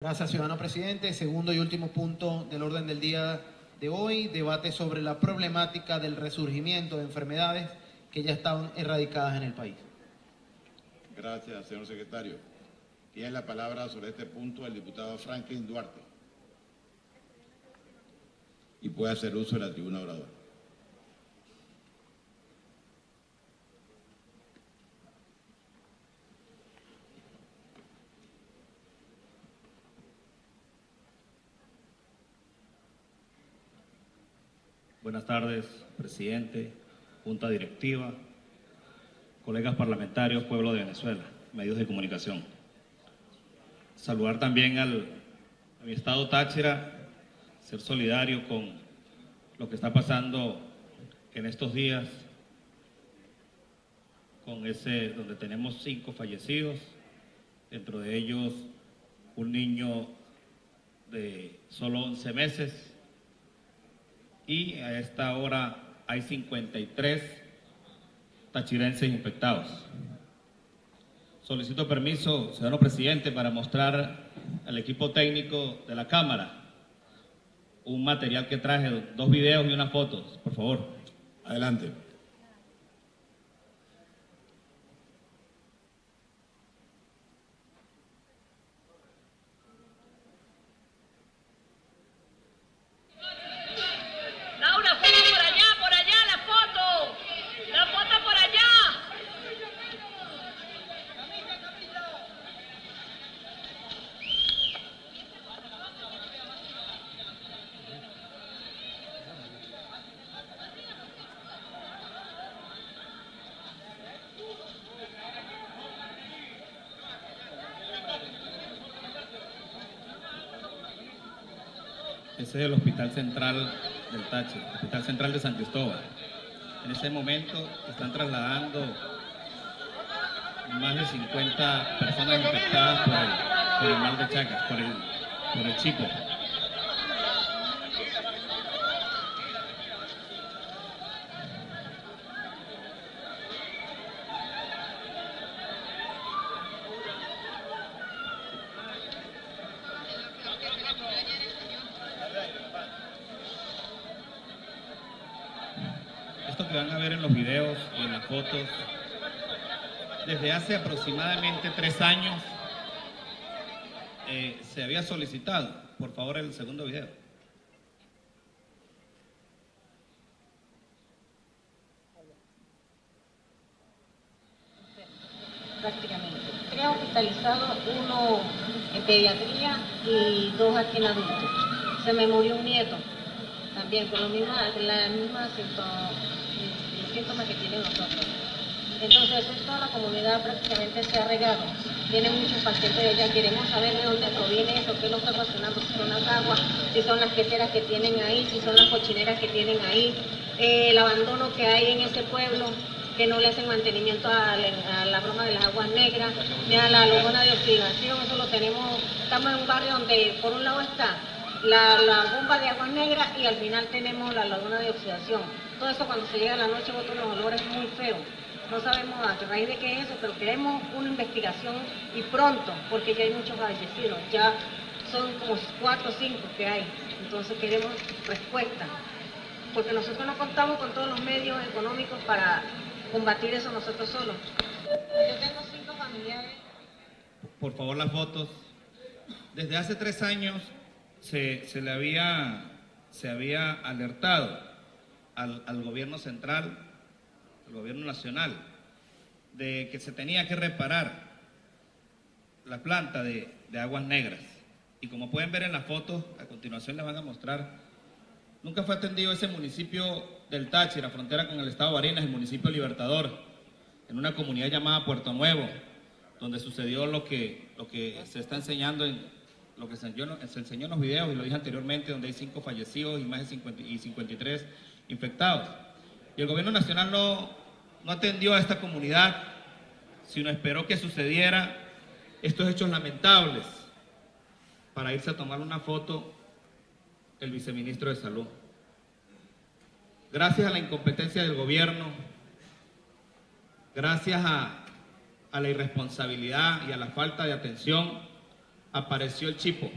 Gracias, ciudadano presidente. Segundo y último punto del orden del día de hoy, debate sobre la problemática del resurgimiento de enfermedades que ya estaban erradicadas en el país. Gracias, señor secretario. Tiene la palabra sobre este punto el diputado Franklin Duarte. Y puede hacer uso de la tribuna oradora. Buenas tardes, presidente, junta directiva, colegas parlamentarios, pueblo de Venezuela, medios de comunicación. Saludar también a mi estado Táchira, ser solidario con lo que está pasando en estos días, donde tenemos 5 fallecidos, dentro de ellos un niño de solo 11 meses, y a esta hora hay 53 tachirenses infectados. Solicito permiso, ciudadano presidente, para mostrar al equipo técnico de la Cámara un material que traje, 2 videos y unas fotos, por favor. Adelante. Ese es el Hospital Central del Táchira, Hospital Central de San Cristóbal. En ese momento están trasladando más de 50 personas infectadas por el mal de Chagas, por el chipo. Esto que van a ver en los videos y en las fotos, desde hace aproximadamente 3 años se había solicitado. Por favor, el segundo video. Prácticamente. 3 hospitalizados, 1 en pediatría y 2 aquí en adultos. Se me murió un nieto, también con la misma síntomas que tienen nosotros. Entonces, toda la comunidad prácticamente se ha regado. Tienen muchos pacientes de allá. Queremos saber de dónde proviene eso, qué es lo que está ocasionando, si son las aguas, si son las queseras que tienen ahí, si son las cochineras que tienen ahí, el abandono que hay en ese pueblo, que no le hacen mantenimiento a la broma de las aguas negras, ni a la laguna de oxidación. Eso lo tenemos, estamos en un barrio donde por un lado está la bomba de aguas negras y al final tenemos la laguna de oxidación. Todo eso cuando se llega a la noche bota unos olores muy feos. No sabemos a raíz de qué es eso, pero queremos una investigación y pronto, porque ya hay muchos fallecidos, ya son como 4 o 5 que hay. Entonces queremos respuesta, porque nosotros no contamos con todos los medios económicos para combatir eso nosotros solos. Yo tengo 5 familiares. Por favor, las fotos. Desde hace 3 años se había alertado al gobierno central, al gobierno nacional, de que se tenía que reparar la planta de aguas negras. Y como pueden ver en las fotos, a continuación les van a mostrar, nunca fue atendido ese municipio del Táchira, frontera con el estado de Barinas, el municipio Libertador, en una comunidad llamada Puerto Nuevo, donde sucedió lo que se está enseñando lo que se enseñó en los videos, y lo dije anteriormente, donde hay 5 fallecidos y más de 53 infectados. Y el gobierno nacional no atendió a esta comunidad, sino esperó que sucediera estos hechos lamentables para irse a tomar una foto el viceministro de Salud. Gracias a la incompetencia del gobierno, gracias a la irresponsabilidad y a la falta de atención, apareció el chipo.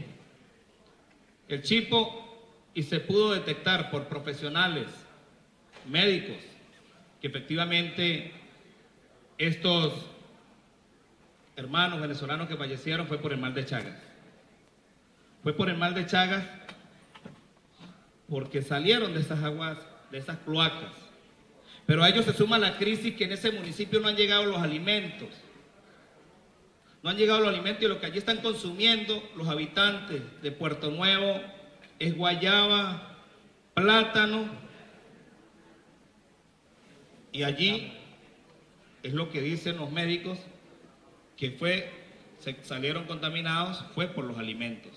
El chipo, y se pudo detectar por profesionales, médicos, que efectivamente estos hermanos venezolanos que fallecieron fue por el mal de Chagas. Fue por el mal de Chagas porque salieron de esas aguas, de esas cloacas. Pero a ellos se suma la crisis que en ese municipio no han llegado los alimentos. No han llegado los alimentos y lo que allí están consumiendo los habitantes de Puerto Nuevo es guayaba, plátano. Y allí es lo que dicen los médicos, que salieron contaminados, fue por los alimentos.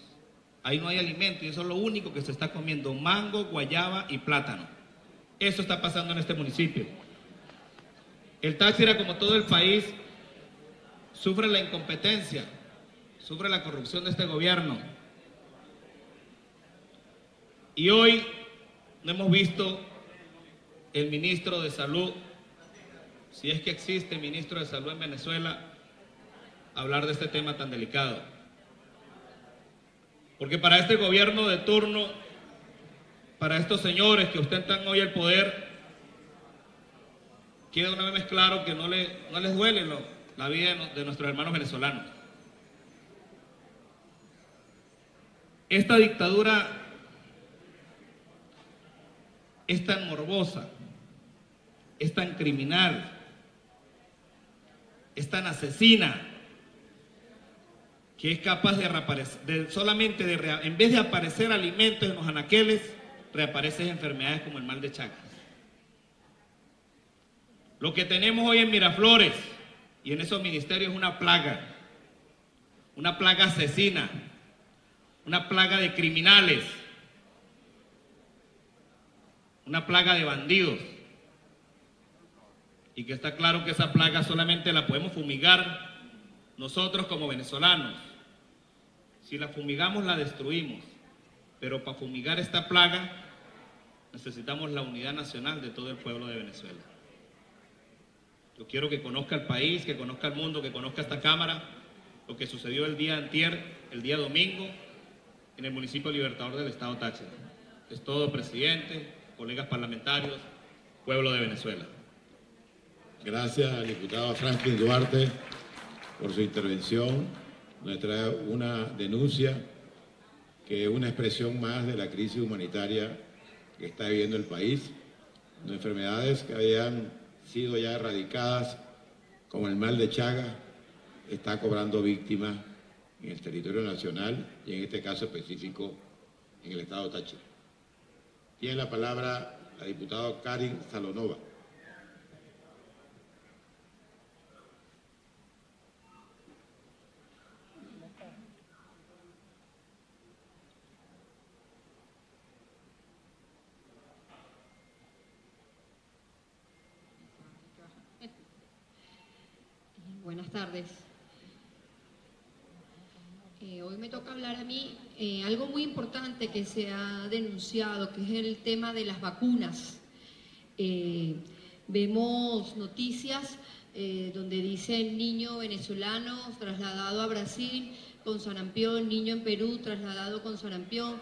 Ahí no hay alimento y eso es lo único que se está comiendo, mango, guayaba y plátano. Eso está pasando en este municipio. El Táchira, como todo el país, sufre la incompetencia, sufre la corrupción de este gobierno. Y hoy no hemos visto el ministro de Salud, si es que existe ministro de Salud en Venezuela, hablar de este tema tan delicado. Porque para este gobierno de turno, para estos señores que ostentan hoy el poder, queda una vez claro que no les duele la vida de nuestros hermanos venezolanos. Esta dictadura es tan morbosa, es tan criminal, es tan asesina, que es capaz de reaparecer, en vez de aparecer alimentos en los anaqueles, reaparecen enfermedades como el mal de Chagas. Lo que tenemos hoy en Miraflores y en esos ministerios es una plaga asesina, una plaga de criminales, una plaga de bandidos. Y que está claro que esa plaga solamente la podemos fumigar nosotros como venezolanos. Si la fumigamos, la destruimos. Pero para fumigar esta plaga necesitamos la unidad nacional de todo el pueblo de Venezuela. Yo quiero que conozca el país, que conozca el mundo, que conozca esta Cámara, lo que sucedió el día antier, el día domingo, en el municipio Libertador del Estado Táchira. Es todo, presidente, colegas parlamentarios, pueblo de Venezuela. Gracias al diputado Franklin Duarte por su intervención. Nos trae una denuncia que es una expresión más de la crisis humanitaria que está viviendo el país. De enfermedades que habían sido ya erradicadas, como el mal de Chagas, está cobrando víctimas en el territorio nacional y en este caso específico en el estado Táchira. Tiene la palabra la diputada Karin Salonova. Buenas tardes. Hoy me toca hablar a mí algo muy importante que se ha denunciado, que es el tema de las vacunas. Vemos noticias donde dicen niño venezolano trasladado a Brasil con sarampión, niño en Perú trasladado con sarampión,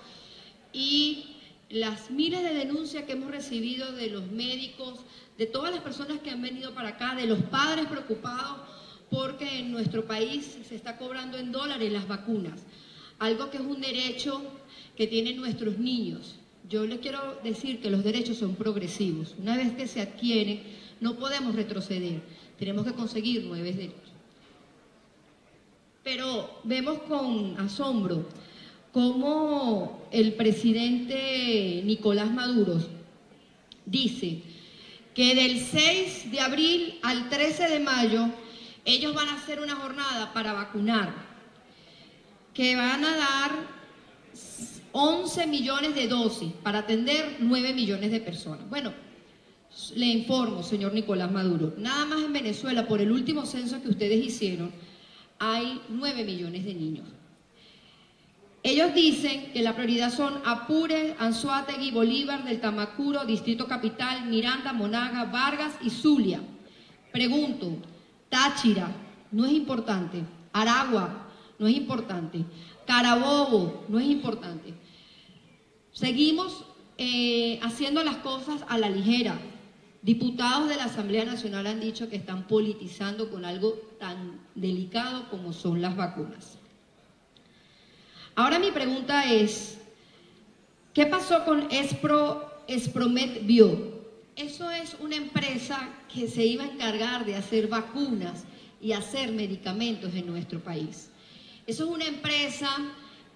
y las miles de denuncias que hemos recibido de los médicos, de todas las personas que han venido para acá, de los padres preocupados porque en nuestro país se está cobrando en dólares las vacunas, algo que es un derecho que tienen nuestros niños. Yo les quiero decir que los derechos son progresivos. Una vez que se adquieren, no podemos retroceder, tenemos que conseguir nuevos derechos. Pero vemos con asombro cómo el presidente Nicolás Maduro dice que del 6 de abril al 13 de mayo ellos van a hacer una jornada para vacunar, que van a dar 11 millones de dosis para atender 9 millones de personas. Bueno, le informo, señor Nicolás Maduro, nada más en Venezuela, por el último censo que ustedes hicieron, hay 9 millones de niños. Ellos dicen que la prioridad son Apure, Anzoátegui, Bolívar, del Tamacuro, Distrito Capital, Miranda, Monaga, Vargas y Zulia. Pregunto, Táchira no es importante, Aragua no es importante. Carabobo, no es importante. Seguimos haciendo las cosas a la ligera. Diputados de la Asamblea Nacional han dicho que están politizando con algo tan delicado como son las vacunas. Ahora mi pregunta es, ¿qué pasó con Espromet Bio? Eso es una empresa que se iba a encargar de hacer vacunas y hacer medicamentos en nuestro país. Eso es una empresa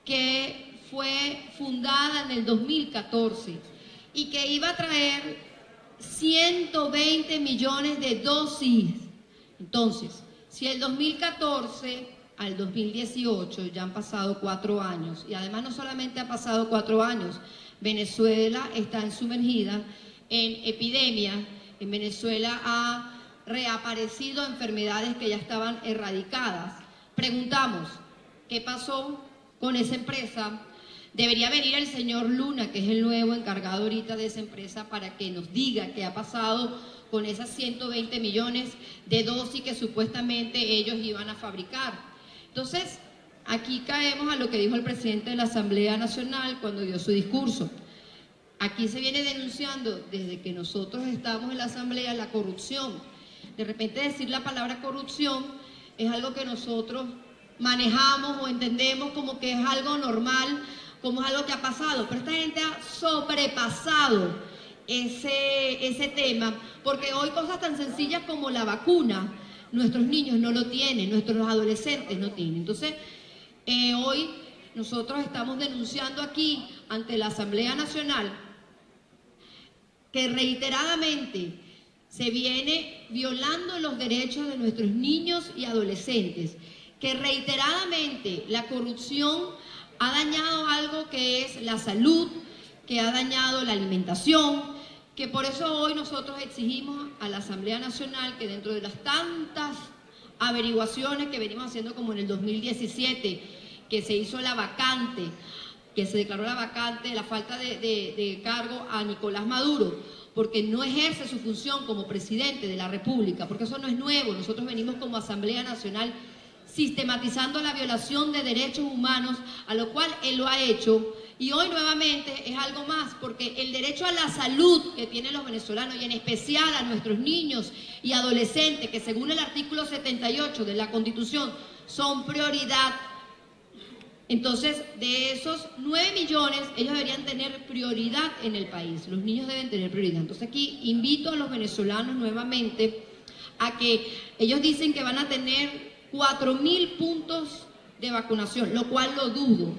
que fue fundada en el 2014 y que iba a traer 120 millones de dosis. Entonces, si el 2014 al 2018 ya han pasado 4 años, y además no solamente ha pasado 4 años, Venezuela está sumergida en epidemia, en Venezuela ha reaparecido enfermedades que ya estaban erradicadas. Preguntamos, ¿qué pasó con esa empresa? Debería venir el señor Luna, que es el nuevo encargado ahorita de esa empresa, para que nos diga qué ha pasado con esas 120 millones de dosis que supuestamente ellos iban a fabricar. Entonces, aquí caemos a lo que dijo el presidente de la Asamblea Nacional cuando dio su discurso. Aquí se viene denunciando desde que nosotros estamos en la Asamblea la corrupción. De repente decir la palabra corrupción es algo que nosotros manejamos o entendemos como que es algo normal, como es algo que ha pasado, pero esta gente ha sobrepasado ese tema, porque hoy cosas tan sencillas como la vacuna, nuestros niños no lo tienen, nuestros adolescentes no tienen. Entonces, hoy nosotros estamos denunciando aquí ante la Asamblea Nacional que reiteradamente se viene violando los derechos de nuestros niños y adolescentes, que reiteradamente la corrupción ha dañado algo que es la salud, que ha dañado la alimentación, que por eso hoy nosotros exigimos a la Asamblea Nacional que dentro de las tantas averiguaciones que venimos haciendo, como en el 2017, que se hizo la vacante, que se declaró la vacante, la falta de cargo a Nicolás Maduro, porque no ejerce su función como presidente de la República, porque eso no es nuevo. Nosotros venimos como Asamblea Nacional sistematizando la violación de derechos humanos, a lo cual él lo ha hecho, y hoy nuevamente es algo más, porque el derecho a la salud que tienen los venezolanos, y en especial a nuestros niños y adolescentes, que según el artículo 78 de la Constitución son prioridad. Entonces, de esos 9 millones, ellos deberían tener prioridad en el país, los niños deben tener prioridad. Entonces aquí invito a los venezolanos nuevamente a que ellos dicen que van a tener 4.000 puntos de vacunación, lo cual lo dudo,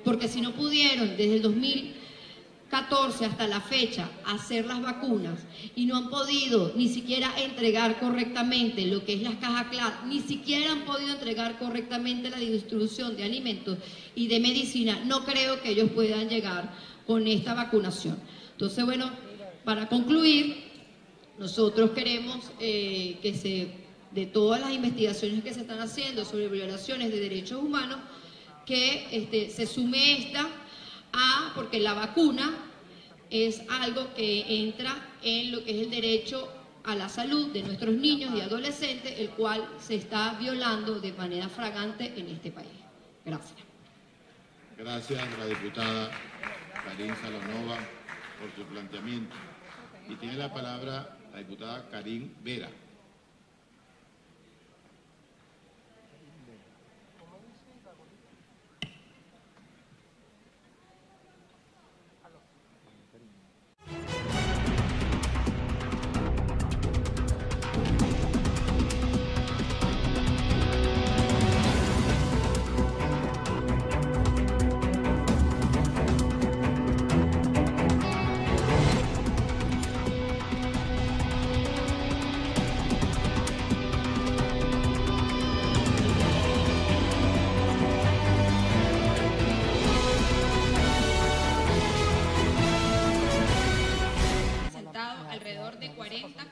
porque si no pudieron desde el 2014 hasta la fecha hacer las vacunas y no han podido ni siquiera entregar correctamente lo que es las cajas claras, ni siquiera han podido entregar correctamente la distribución de alimentos y de medicina, no creo que ellos puedan llegar con esta vacunación. Entonces, bueno, para concluir, nosotros queremos de todas las investigaciones que se están haciendo sobre violaciones de derechos humanos, que se sume esta porque la vacuna es algo que entra en lo que es el derecho a la salud de nuestros niños y adolescentes, el cual se está violando de manera flagrante en este país. Gracias. Gracias a la diputada Karin Salonova por su planteamiento. Y tiene la palabra la diputada Karin Vera.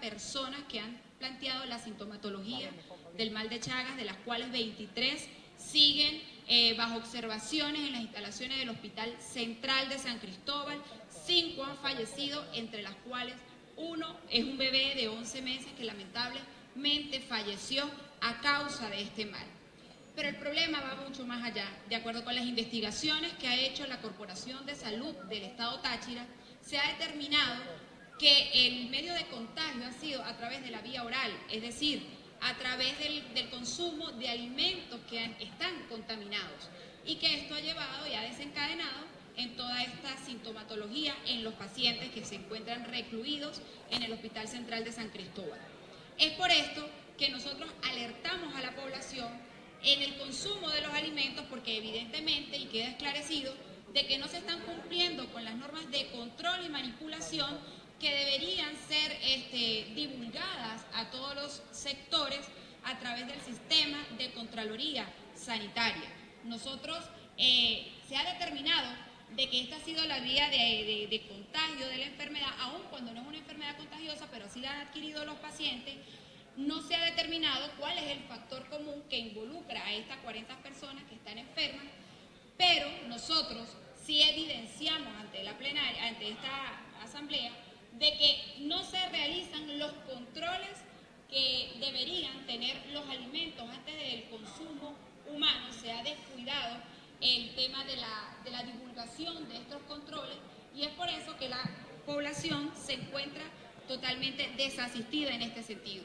Personas que han planteado la sintomatología del mal de Chagas, de las cuales 23 siguen bajo observaciones en las instalaciones del Hospital Central de San Cristóbal. 5 han fallecido, entre las cuales uno es un bebé de 11 meses que lamentablemente falleció a causa de este mal. Pero el problema va mucho más allá. De acuerdo con las investigaciones que ha hecho la Corporación de Salud del Estado Táchira, se ha determinado que el medio de contagio ha sido a través de la vía oral, es decir, a través del consumo de alimentos que están contaminados, y que esto ha llevado y ha desencadenado en toda esta sintomatología en los pacientes que se encuentran recluidos en el Hospital Central de San Cristóbal. Es por esto que nosotros alertamos a la población en el consumo de los alimentos, porque evidentemente, y queda esclarecido, de que no se están cumpliendo con las normas de control y manipulación que deberían ser divulgadas a todos los sectores a través del sistema de Contraloría Sanitaria. Nosotros, se ha determinado de que esta ha sido la vía de contagio de la enfermedad, aun cuando no es una enfermedad contagiosa, pero sí la han adquirido los pacientes. No se ha determinado cuál es el factor común que involucra a estas 40 personas que están enfermas, pero nosotros sí evidenciamos ante la plenaria, ante esta asamblea, de que no se realizan los controles que deberían tener los alimentos antes del consumo humano. Se ha descuidado el tema de la divulgación de estos controles, y es por eso que la población se encuentra totalmente desasistida en este sentido.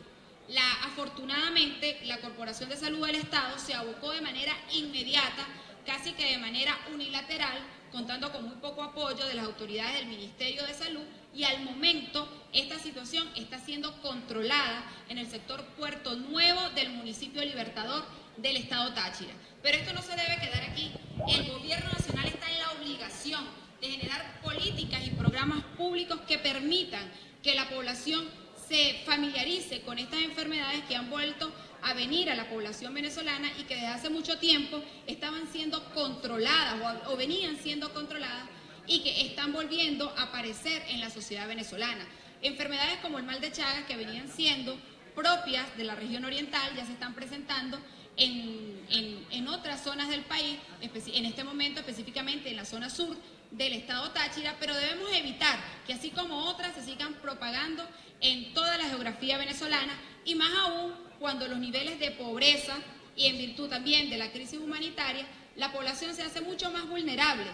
Afortunadamente, la Corporación de Salud del Estado se abocó de manera inmediata, casi que de manera unilateral, contando con muy poco apoyo de las autoridades del Ministerio de Salud, y al momento esta situación está siendo controlada en el sector Puerto Nuevo del municipio Libertador del Estado Táchira. Pero esto no se debe quedar aquí. El gobierno nacional está en la obligación de generar políticas y programas públicos que permitan que la población se familiarice con estas enfermedades que han vuelto a venir a la población venezolana y que desde hace mucho tiempo estaban siendo controladas o venían siendo controladas, y que están volviendo a aparecer en la sociedad venezolana. Enfermedades como el mal de Chagas, que venían siendo propias de la región oriental, ya se están presentando en otras zonas del país, en este momento específicamente en la zona sur del Estado Táchira, pero debemos evitar que así como otras se sigan propagando en toda la geografía venezolana, y más aún cuando los niveles de pobreza y en virtud también de la crisis humanitaria, la población se hace mucho más vulnerable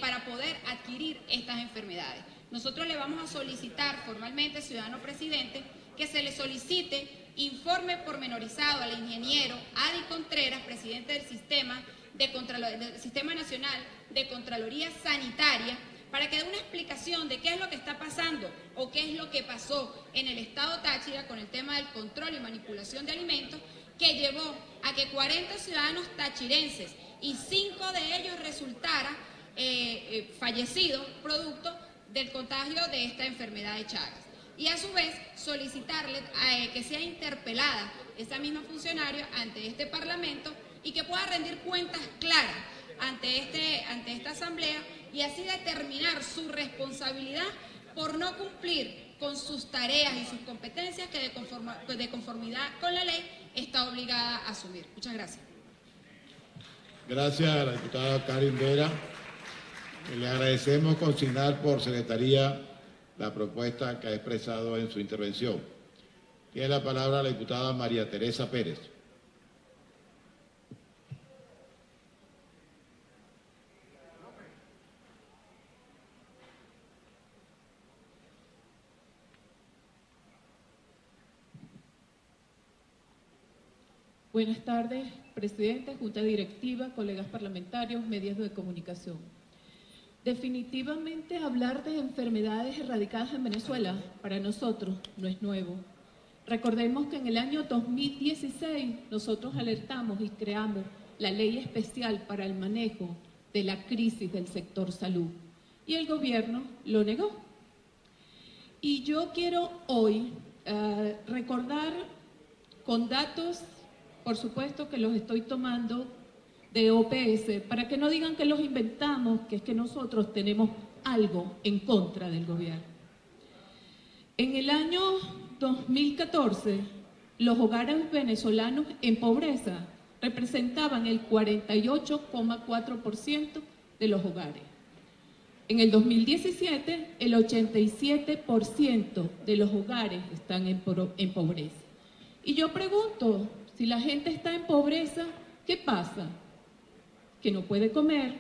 para poder adquirir estas enfermedades. Nosotros le vamos a solicitar formalmente, ciudadano presidente, que se le solicite informe pormenorizado al ingeniero Adi Contreras, presidente del Sistema Nacional de Contraloría Sanitaria, para que dé una explicación de qué es lo que está pasando o qué es lo que pasó en el Estado Táchira con el tema del control y manipulación de alimentos, que llevó a que 40 ciudadanos tachirenses y 5 de ellos resultaran fallecidos producto del contagio de esta enfermedad de Chagas. Y a su vez solicitarle que sea interpelada esa misma funcionaria ante este Parlamento y que pueda rendir cuentas claras ante esta asamblea, y así determinar su responsabilidad por no cumplir con sus tareas y sus competencias que de conformidad con la ley está obligada a asumir. Muchas gracias. Gracias a la diputada Karin Vera. Le agradecemos consignar por secretaría la propuesta que ha expresado en su intervención. Tiene la palabra la diputada María Teresa Pérez. Buenas tardes, presidente, junta directiva, colegas parlamentarios, medios de comunicación. Definitivamente hablar de enfermedades erradicadas en Venezuela para nosotros no es nuevo. Recordemos que en el año 2016 nosotros alertamos y creamos la Ley Especial para el Manejo de la Crisis del Sector Salud, y el gobierno lo negó. Y yo quiero hoy recordar con datos, por supuesto que los estoy tomando de OPS, para que no digan que los inventamos, que es que nosotros tenemos algo en contra del gobierno. En el año 2014, los hogares venezolanos en pobreza representaban el 48,4% de los hogares. En el 2017, el 87% de los hogares están en pobreza. Y yo pregunto, si la gente está en pobreza, ¿Qué pasa? Que no puede comer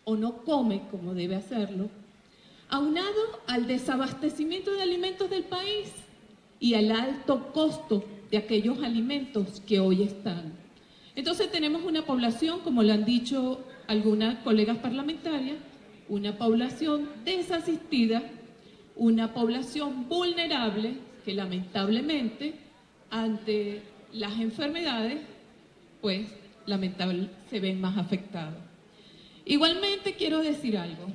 o no come como debe hacerlo, aunado al desabastecimiento de alimentos del país y al alto costo de aquellos alimentos que hoy están. Entonces tenemos una población, como lo han dicho algunas colegas parlamentarias, una población desasistida, una población vulnerable que lamentablemente ante las enfermedades, pues lamentablemente se ven más afectados. Igualmente quiero decir algo,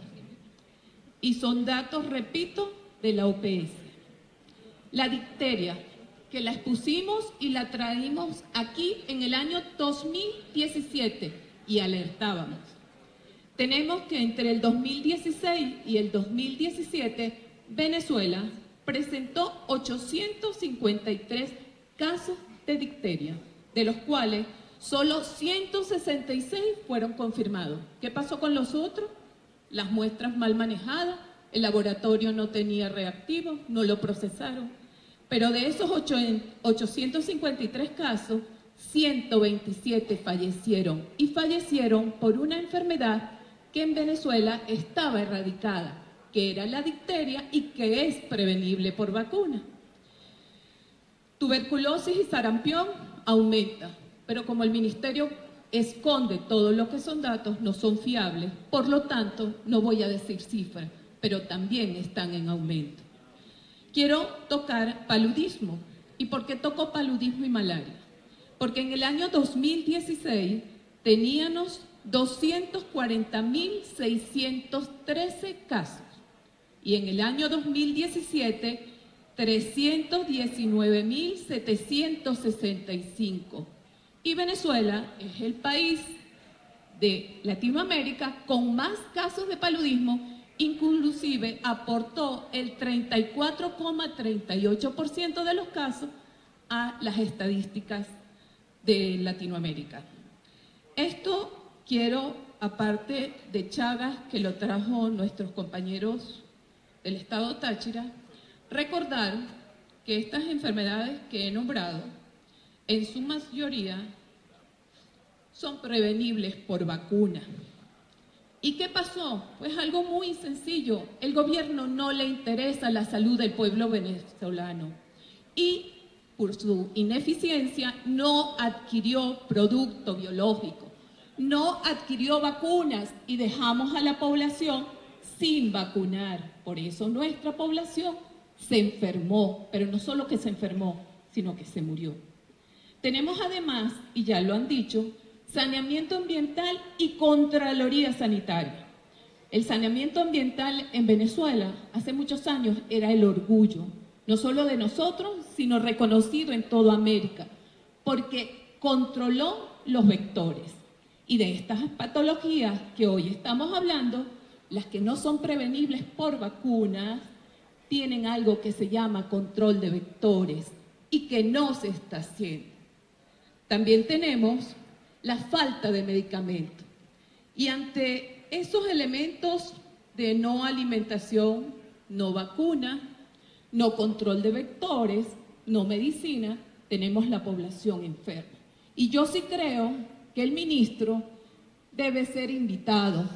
y son datos, repito, de la OPS. La difteria, que la expusimos y la traímos aquí en el año 2017 y alertábamos. Tenemos que entre el 2016 y el 2017, Venezuela presentó 853 casos de difteria, de los cuales solo 166 fueron confirmados. ¿Qué pasó con los otros? Las muestras mal manejadas, el laboratorio no tenía reactivos, no lo procesaron. Pero de esos 853 casos, 127 fallecieron. Y fallecieron por una enfermedad que en Venezuela estaba erradicada, que era la difteria y que es prevenible por vacuna. Tuberculosis y sarampión aumenta, pero como el Ministerio esconde todo lo que son datos, no son fiables, por lo tanto, no voy a decir cifras, pero también están en aumento. Quiero tocar paludismo. ¿Y por qué toco paludismo y malaria? Porque en el año 2016 teníamos 240.613 casos y en el año 2017 319.765. Y Venezuela es el país de Latinoamérica con más casos de paludismo, inclusive aportó el 34,38% de los casos a las estadísticas de Latinoamérica. Esto quiero, aparte de Chagas, que lo trajo nuestros compañeros del Estado Táchira, recordar que estas enfermedades que he nombrado, en su mayoría, son prevenibles por vacuna. ¿Y qué pasó? Pues algo muy sencillo. El gobierno no le interesa la salud del pueblo venezolano y por su ineficiencia no adquirió producto biológico, no adquirió vacunas y dejamos a la población sin vacunar. Por eso nuestra población se enfermó, pero no solo que se enfermó, sino que se murió. Tenemos además, y ya lo han dicho, saneamiento ambiental y Contraloría Sanitaria. El saneamiento ambiental en Venezuela hace muchos años era el orgullo, no solo de nosotros, sino reconocido en toda América, porque controló los vectores. Y de estas patologías que hoy estamos hablando, las que no son prevenibles por vacunas, tienen algo que se llama control de vectores y que no se está haciendo. También tenemos la falta de medicamentos. Y ante esos elementos de no alimentación, no vacuna, no control de vectores, no medicina, tenemos la población enferma. Y yo sí creo que el ministro debe ser invitado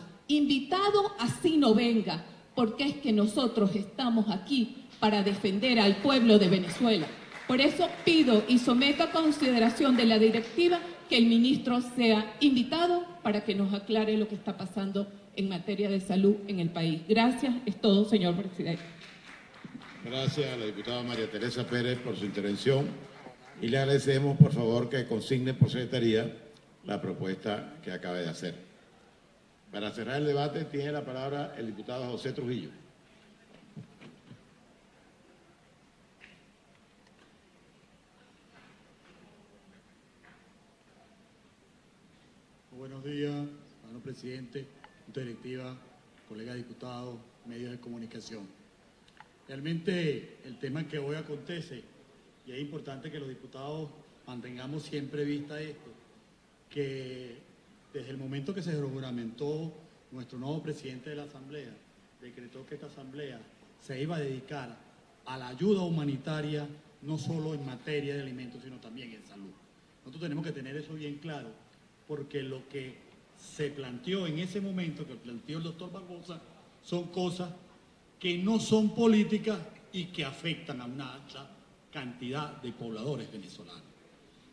así no venga, porque es que nosotros estamos aquí para defender al pueblo de Venezuela. Por eso pido y someto a consideración de la directiva que el ministro sea invitado para que nos aclare lo que está pasando en materia de salud en el país. Gracias, es todo, señor presidente. Gracias a la diputada María Teresa Pérez por su intervención y le agradecemos, por favor, que consigne por secretaría la propuesta que acaba de hacer. Para cerrar el debate, tiene la palabra el diputado José Trujillo. Buenos días, señor presidente, junta directiva, colegas diputados, medios de comunicación. Realmente el tema que hoy acontece, y es importante que los diputados mantengamos siempre vista esto, que desde el momento que se juramentó nuestro nuevo presidente de la Asamblea, decretó que esta Asamblea se iba a dedicar a la ayuda humanitaria, no solo en materia de alimentos, sino también en salud. Nosotros tenemos que tener eso bien claro, porque lo que se planteó en ese momento, que planteó el doctor Barbosa, son cosas que no son políticas y que afectan a una alta cantidad de pobladores venezolanos.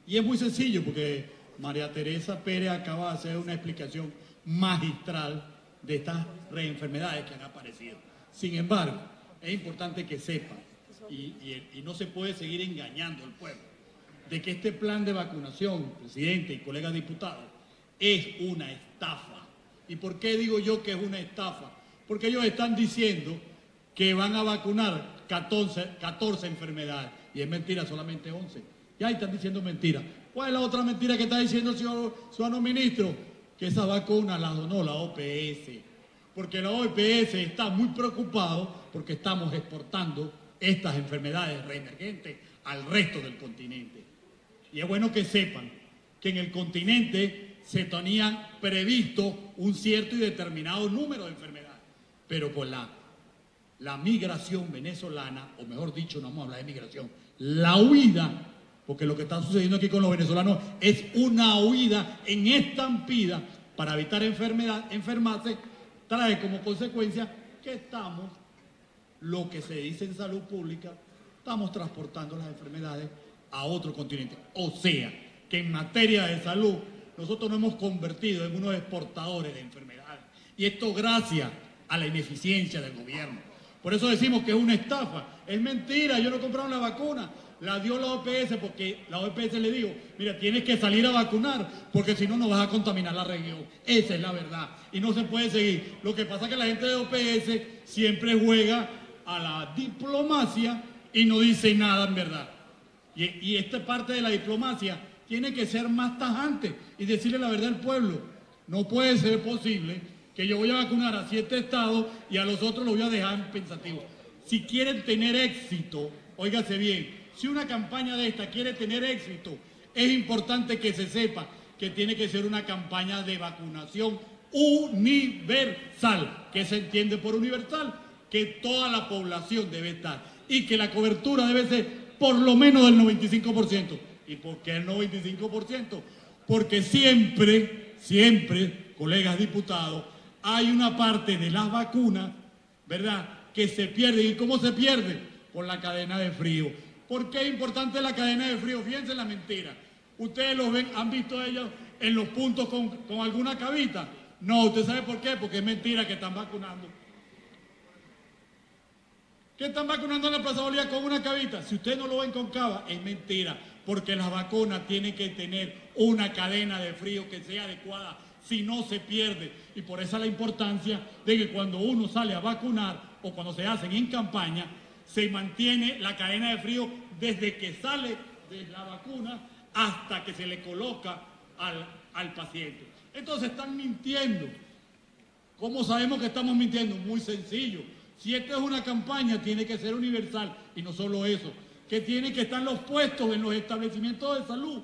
Y es muy sencillo porque María Teresa Pérez acaba de hacer una explicación magistral de estas reenfermedades que han aparecido. Sin embargo, es importante que sepan, y no se puede seguir engañando al pueblo, de que este plan de vacunación, presidente y colegas diputados, es una estafa. ¿Y por qué digo yo que es una estafa? Porque ellos están diciendo que van a vacunar 14 enfermedades, y es mentira, solamente 11. Ya están diciendo mentira. ¿Cuál es la otra mentira que está diciendo el ciudadano ministro? Que esa vacuna la donó la OPS, porque la OPS está muy preocupado porque estamos exportando estas enfermedades reemergentes al resto del continente. Y es bueno que sepan que en el continente se tenía previsto un cierto y determinado número de enfermedades, pero con la migración venezolana, o mejor dicho, no vamos a hablar de migración, la huida, porque lo que está sucediendo aquí con los venezolanos es una huida en estampida para evitar enfermarse, trae como consecuencia que estamos, lo que se dice en salud pública, estamos transportando las enfermedades a otro continente. O sea, que en materia de salud nosotros nos hemos convertido en unos exportadores de enfermedades. Y esto gracias a la ineficiencia del gobierno. Por eso decimos que es una estafa. Es mentira, ellos no compraron la vacuna. La dio la OPS porque la OPS le dijo, mira, tienes que salir a vacunar porque si no, no vas a contaminar la región. Esa es la verdad. Y no se puede seguir. Lo que pasa es que la gente de OPS siempre juega a la diplomacia y no dice nada en verdad. Y esta parte de la diplomacia tiene que ser más tajante y decirle la verdad al pueblo. No puede ser posible que yo voy a vacunar a 7 estados y a los otros los voy a dejar en pensativo. Si quieren tener éxito, óigase bien, si una campaña de esta quiere tener éxito, es importante que se sepa que tiene que ser una campaña de vacunación universal. ¿Qué se entiende por universal? Que toda la población debe estar y que la cobertura debe ser por lo menos del 95%. ¿Y por qué el 95%? Porque siempre, colegas diputados, hay una parte de las vacunas, ¿verdad?, que se pierde. ¿Y cómo se pierde? Por la cadena de frío. ¿Por qué es importante la cadena de frío? Fíjense la mentira. Ustedes los ven, han visto ellos en los puntos con alguna cabita. No, ¿usted sabe por qué? Porque es mentira que están vacunando. ¿Qué están vacunando en la Plaza Bolívar con una cabita? Si ustedes no lo ven con cava, es mentira. Porque las vacunas tienen que tener una cadena de frío que sea adecuada, si no se pierde. Y por eso la importancia de que cuando uno sale a vacunar o cuando se hacen en campaña, se mantiene la cadena de frío desde que sale de la vacuna hasta que se le coloca al paciente. Entonces están mintiendo. ¿Cómo sabemos que estamos mintiendo? Muy sencillo. Si esta es una campaña, tiene que ser universal. Y no solo eso, que tienen que estar los puestos en los establecimientos de salud.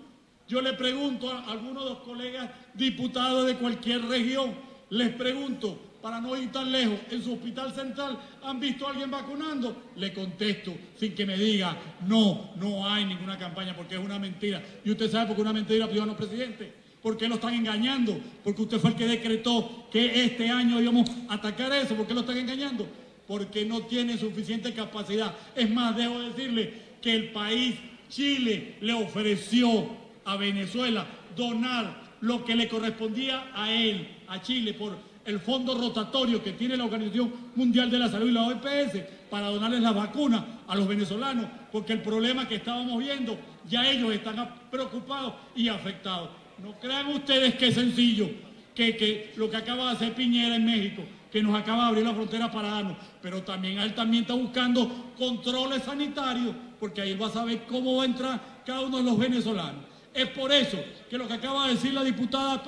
Yo le pregunto a algunos de los colegas diputados de cualquier región, les pregunto, para no ir tan lejos, ¿en su hospital central han visto a alguien vacunando? Le contesto sin que me diga, no hay ninguna campaña porque es una mentira. Y usted sabe por qué es una mentira, ciudadano presidente. ¿Por qué lo están engañando? Porque usted fue el que decretó que este año íbamos a atacar eso. ¿Por qué lo están engañando? Porque no tiene suficiente capacidad. Es más, debo decirle que el país, Chile, le ofreció a Venezuela donar lo que le correspondía a él, a Chile, por el fondo rotatorio que tiene la Organización Mundial de la Salud y la OPS para donarles las vacunas a los venezolanos, porque el problema que estábamos viendo, ya ellos están preocupados y afectados. No crean ustedes que es sencillo, que lo que acaba de hacer Piñera en México, que nos acaba de abrir la frontera para darnos, pero también él también está buscando controles sanitarios, porque ahí va a saber cómo va a entrar cada uno de los venezolanos. Es por eso que lo que acaba de decir la diputada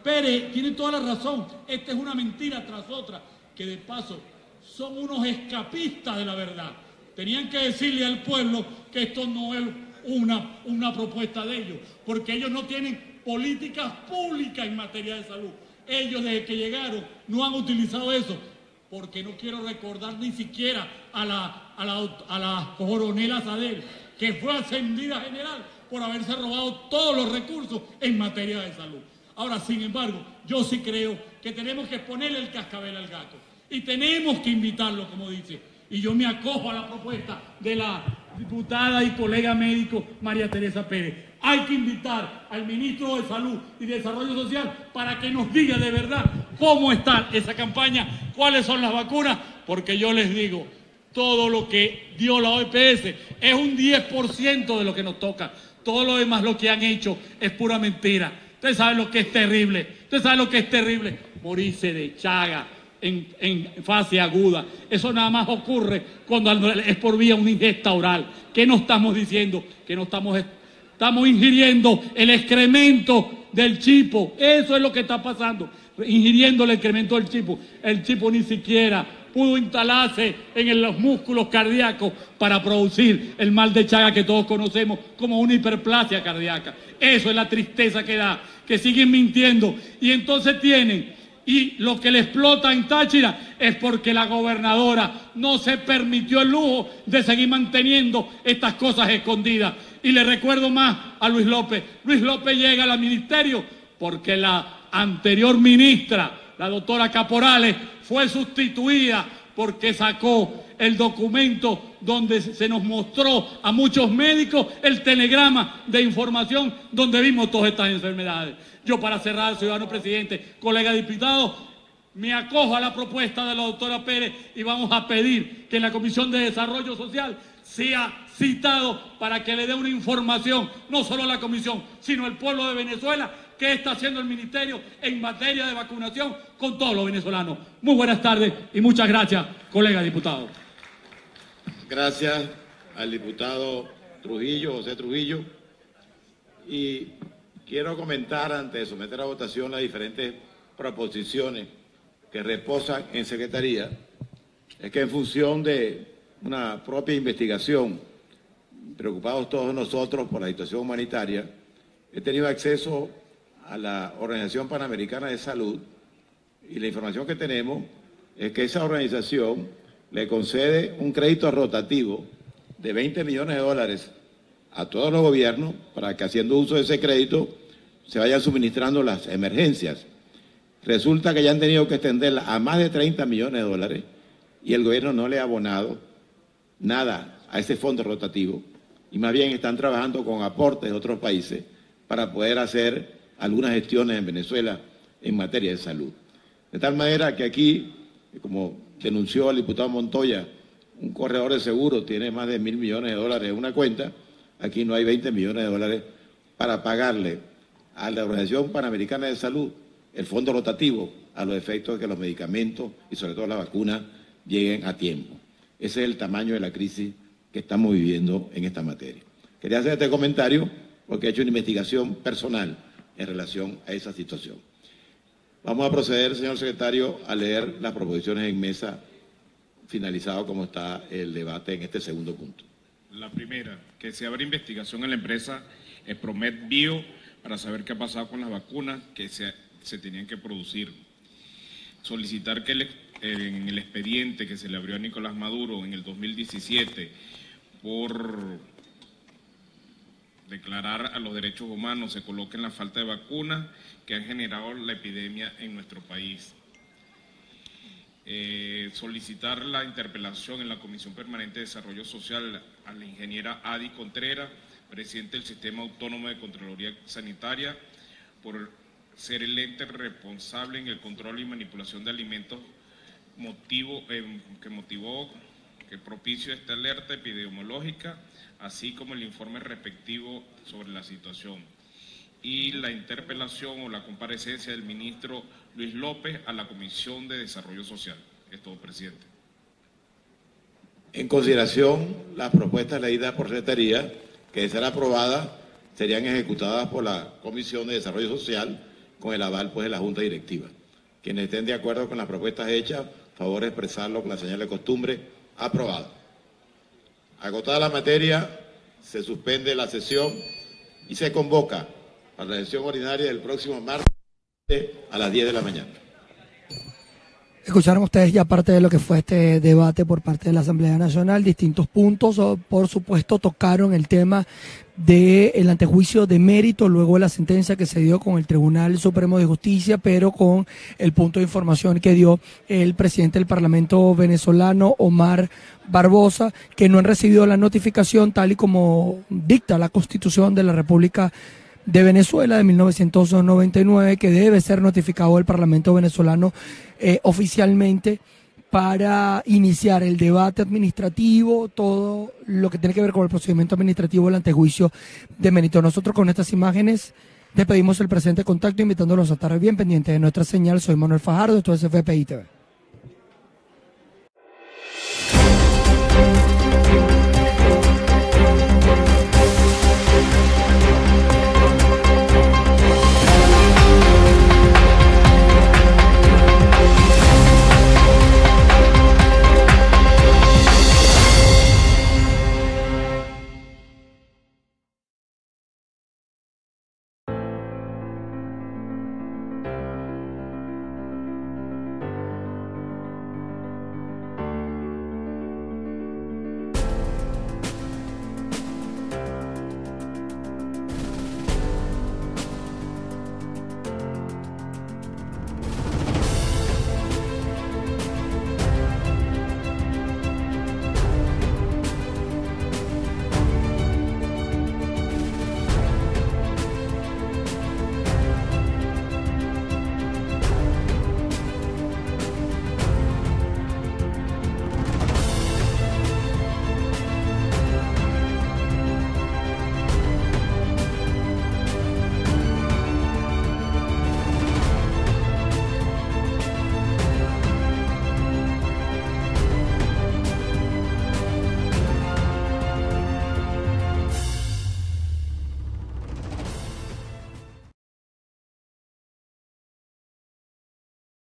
Pérez tiene toda la razón. Esta es una mentira tras otra, que de paso son unos escapistas de la verdad. Tenían que decirle al pueblo que esto no es una propuesta de ellos, porque ellos no tienen políticas públicas en materia de salud. Ellos desde que llegaron no han utilizado eso, porque no quiero recordar ni siquiera a la coronela Sadel, que fue ascendida a general por haberse robado todos los recursos en materia de salud. Ahora, sin embargo, yo sí creo que tenemos que ponerle el cascabel al gato y tenemos que invitarlo, como dice. Y yo me acojo a la propuesta de la diputada y colega médico María Teresa Pérez. Hay que invitar al ministro de Salud y Desarrollo Social para que nos diga de verdad cómo está esa campaña, cuáles son las vacunas, porque yo les digo, todo lo que dio la OPS es un 10% de lo que nos toca. Todo lo demás, lo que han hecho, es pura mentira. Ustedes saben lo que es terrible. Ustedes saben lo que es terrible. Morirse de chaga en fase aguda. Eso nada más ocurre cuando es por vía una ingesta oral. ¿Qué nos estamos diciendo? Que no estamos ingiriendo el excremento del chipo. Eso es lo que está pasando. Ingiriendo el excremento del chipo. El chipo ni siquiera pudo instalarse en los músculos cardíacos para producir el mal de Chagas que todos conocemos como una hiperplasia cardíaca. Eso es la tristeza que da, que siguen mintiendo. Y entonces tienen, y lo que le explota en Táchira es porque la gobernadora no se permitió el lujo de seguir manteniendo estas cosas escondidas. Y le recuerdo más a Luis López. Luis López llega al ministerio porque la anterior ministra, la doctora Caporales, fue sustituida porque sacó el documento donde se nos mostró a muchos médicos el telegrama de información donde vimos todas estas enfermedades. Yo, para cerrar, ciudadano presidente, colega diputado, me acojo a la propuesta de la doctora Pérez y vamos a pedir que la Comisión de Desarrollo Social sea citado para que le dé una información, no solo a la Comisión, sino al pueblo de Venezuela, qué está haciendo el Ministerio en materia de vacunación con todos los venezolanos. Muy buenas tardes y muchas gracias, colega diputado. Gracias al diputado Trujillo, José Trujillo. Y quiero comentar, antes de someter a votación, las diferentes proposiciones que reposan en Secretaría, es que en función de una propia investigación, preocupados todos nosotros por la situación humanitaria, he tenido acceso a la Organización Panamericana de Salud y la información que tenemos es que esa organización le concede un crédito rotativo de 20 millones de dólares a todos los gobiernos para que, haciendo uso de ese crédito, se vayan suministrando las emergencias. Resulta que ya han tenido que extenderla a más de 30 millones de dólares y el gobierno no le ha abonado nada a ese fondo rotativo y más bien están trabajando con aportes de otros países para poder hacer algunas gestiones en Venezuela en materia de salud. De tal manera que aquí, como denunció el diputado Montoya, un corredor de seguro tiene más de 1.000 millones de dólares en una cuenta, aquí no hay 20 millones de dólares para pagarle a la Organización Panamericana de Salud el fondo rotativo a los efectos de que los medicamentos y sobre todo las vacunas lleguen a tiempo. Ese es el tamaño de la crisis que estamos viviendo en esta materia. Quería hacer este comentario porque he hecho una investigación personal en relación a esa situación. Vamos a proceder, señor secretario, a leer las proposiciones en mesa, finalizado como está el debate en este segundo punto. La primera, que se abra investigación en la empresa Promet Bio para saber qué ha pasado con las vacunas que se tenían que producir. Solicitar que en el expediente que se le abrió a Nicolás Maduro en el 2017 por declarar a los derechos humanos se coloquen la falta de vacunas que han generado la epidemia en nuestro país. Solicitar la interpelación en la Comisión Permanente de Desarrollo Social a la ingeniera Adi Contreras, presidente del Sistema Autónomo de Contraloría Sanitaria, por ser el ente responsable en el control y manipulación de alimentos que propició esta alerta epidemiológica, así como el informe respectivo sobre la situación. Y la interpelación o la comparecencia del ministro Luis López a la Comisión de Desarrollo Social. Es todo, presidente. En consideración, las propuestas leídas por Secretaría, que de ser aprobadas, serían ejecutadas por la Comisión de Desarrollo Social con el aval de la Junta Directiva. Quienes estén de acuerdo con las propuestas hechas, favor de expresarlo con la señal de costumbre. Aprobado. Agotada la materia, se suspende la sesión y se convoca para la sesión ordinaria del próximo martes a las 10 de la mañana. Escucharon ustedes ya parte de lo que fue este debate por parte de la Asamblea Nacional, distintos puntos, por supuesto tocaron el tema del antejuicio de mérito luego de la sentencia que se dio con el Tribunal Supremo de Justicia, pero con el punto de información que dio el presidente del Parlamento venezolano, Omar Barbosa, que no han recibido la notificación tal y como dicta la Constitución de la República de Venezuela de 1999, que debe ser notificado el Parlamento venezolano oficialmente para iniciar el debate administrativo, todo lo que tiene que ver con el procedimiento administrativo del antejuicio de mérito. Nosotros con estas imágenes despedimos el presente contacto, invitándolos a estar bien pendientes de nuestra señal. Soy Manuel Fajardo, esto es FPI TV.